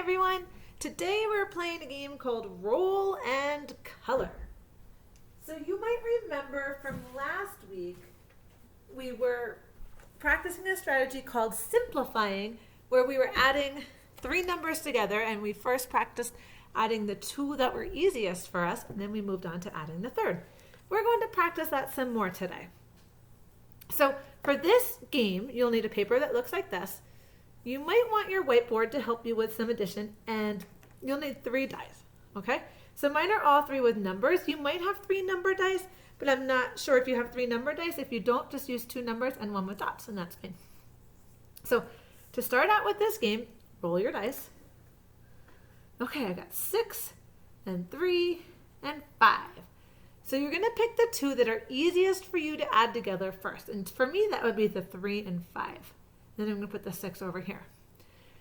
everyone! Today we're playing a game called Roll and Color. So you might remember from last week we were practicing a strategy called simplifying, where we were adding three numbers together, and we first practiced adding the two that were easiest for us, and then we moved on to adding the third. We're going to practice that some more today. So for this game, you'll need a paper that looks like this. You might want your whiteboard to help you with some addition, and you'll need 3 dice, okay? So mine are all 3 with numbers. You might have 3 number dice, but I'm not sure if you have 3 number dice. If you don't, just use 2 numbers and 1 with dots, and that's fine. So to start out with this game, roll your dice. Okay, I got 6 and 3 and 5. So you're gonna pick the 2 that are easiest for you to add together first. And for me, that would be the 3 and 5. Then I'm going to put the 6 over here.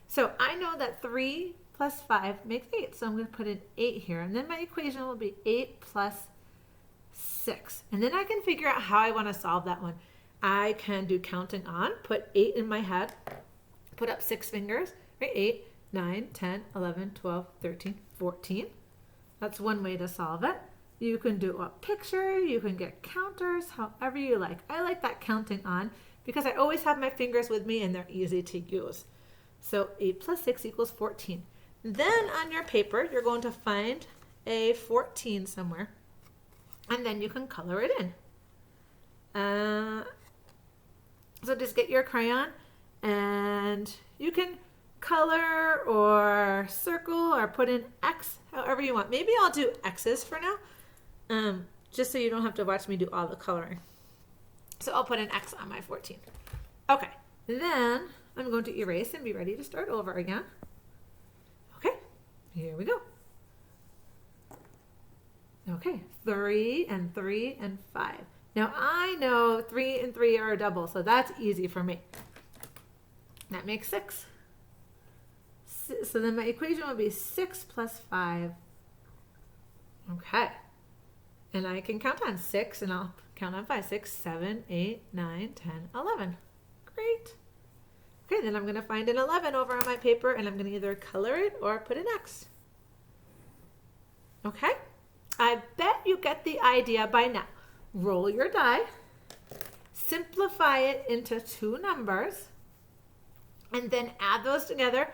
So I know that 3 plus 5 makes 8. So I'm going to put an 8 here. And then my equation will be 8 plus 6. And then I can figure out how I want to solve that one. I can do counting on, put 8 in my head, put up 6 fingers, right? 8, 9, 10, 11, 12, 13, 14. That's one way to solve it. You can do a picture, you can get counters, however you like. I like that counting on, because I always have my fingers with me and they're easy to use. So 8 plus 6 equals 14. Then on your paper, you're going to find a 14 somewhere, and then you can color it in. So just get your crayon, and you can color or circle or put in X, however you want. Maybe I'll do X's for now, just so you don't have to watch me do all the coloring. So I'll put an X on my 14. Okay, then I'm going to erase and be ready to start over again. Okay, here we go. Okay, 3 and 3 and 5. Now I know 3 and 3 are a double, so that's easy for me. That makes 6. So then my equation will be 6 plus 5. Okay. And I can count on 6, and I'll count on 5. 6, 7, 8, 9, 10, 11. Great. Okay, then I'm going to find an 11 over on my paper, and I'm going to either color it or put an X. Okay? I bet you get the idea by now. Roll your die. Simplify it into 2 numbers. And then add those together.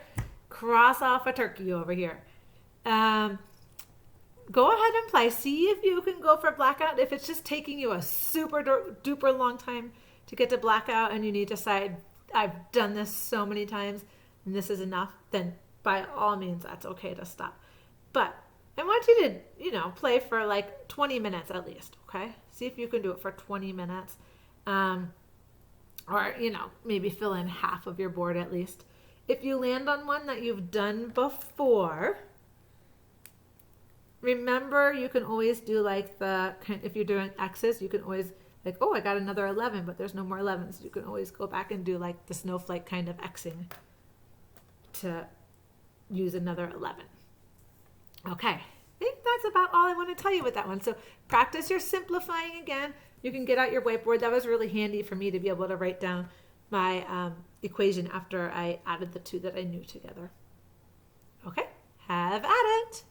Cross off a turkey over here. Go ahead and play. See if you can go for blackout. If it's just taking you a super duper long time to get to blackout and you need to decide, I've done this so many times and this is enough, then by all means, that's okay to stop. But I want you to, play for like 20 minutes at least, okay? See if you can do it for 20 minutes. Or, maybe fill in half of your board at least. If you land on one that you've done before, remember, you can always do like if you're doing X's, you can always like, oh, I got another 11, but there's no more 11s. You can always go back and do like the snowflake kind of Xing to use another 11. Okay, I think that's about all I want to tell you with that one. So practice your simplifying again. You can get out your whiteboard. That was really handy for me to be able to write down my equation after I added the 2 that I knew together. Okay, have at it.